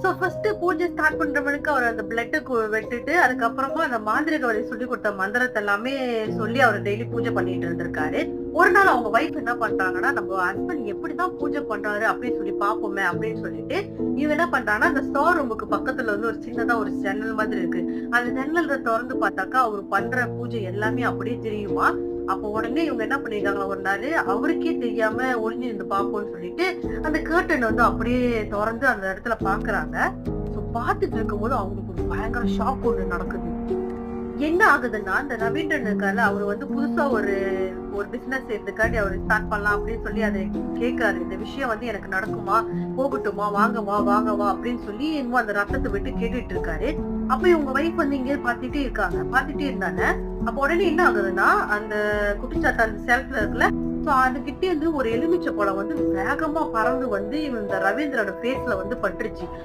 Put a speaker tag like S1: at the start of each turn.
S1: So first பூஜை start பண்றவனுக்கு அவர் அந்த பிளட்டுக்கு வெட்டுட்டு அதுக்கப்புறமா அந்த மாந்திரிக வழி சொல்லி கொடுத்த மந்திரத்தை எல்லாமே சொல்லி அவர் டெய்லி பூஜை பண்ணிட்டு இருந்திருக்காரு. ஒரு நாள் அவங்க வைஃப் என்ன பண்றாங்கன்னா, நம்ம ஹஸ்பண்ட் எப்படிதான் பூஜை பண்றாரு அப்படின்னு சொல்லி பாப்போமே அப்படின்னு சொல்லிட்டு இவங்க என்ன பண்றாங்கன்னா, அந்த ஸ்டோர் ரூமுக்கு பக்கத்துல வந்து ஒரு சின்னதா ஒரு ஜன்னல் மாதிரி இருக்கு. அந்த ஜன்னல்ல திறந்து பார்த்தாக்கா அவர் பண்ற பூஜை எல்லாமே அப்படியே தெரியுமா. அப்ப உடனே இவங்க என்ன பண்ணிருக்காங்க, ஒரு நாள் அவருக்கே தெரியாம ஒளிஞ்சு இருந்து பாப்போம்னு சொல்லிட்டு அந்த கர்டன் வந்து அப்படியே திறந்து அந்த இடத்துல பாக்குறாங்க. சோ பாத்துட்டு இருக்கும் போது அவங்களுக்கு ஒரு பயங்கர ஷாக் ஒண்ணு நடக்குது. என்ன ஆகுதுன்னா, இந்த ரவீந்திரன் இருக்காரு, அவரு வந்து புதுசா ஒரு ஒரு பிசினஸ் எடுத்துக்காட்டி அவரு ஸ்டார்ட் பண்ணலாம் அப்படின்னு சொல்லி அதை கேட்காரு. இந்த விஷயம் வந்து எனக்கு நடக்குமா, போகட்டுமா, வாங்கவா வாங்கவா அப்படின்னு சொல்லி இன்னும் அந்த ரத்தத்தை விட்டு கேட்டுட்டு இருக்காரு. அப்ப இவங்க வைஃப் வந்து இங்கே பாத்துட்டே இருந்தாங்க. அப்ப உடனே என்ன ஆகுதுன்னா, அந்த குட்டிச்சாத்தா அந்த செல்ஃப்ல இருக்குல்ல, சோ அது கிட்டே இருந்து ஒரு எலுமிச்சை பழம் வந்து வேகமா பறந்து வந்து இந்த ரவீந்திரோட ஃபேஸ்ல வந்து பட்டுருச்சு.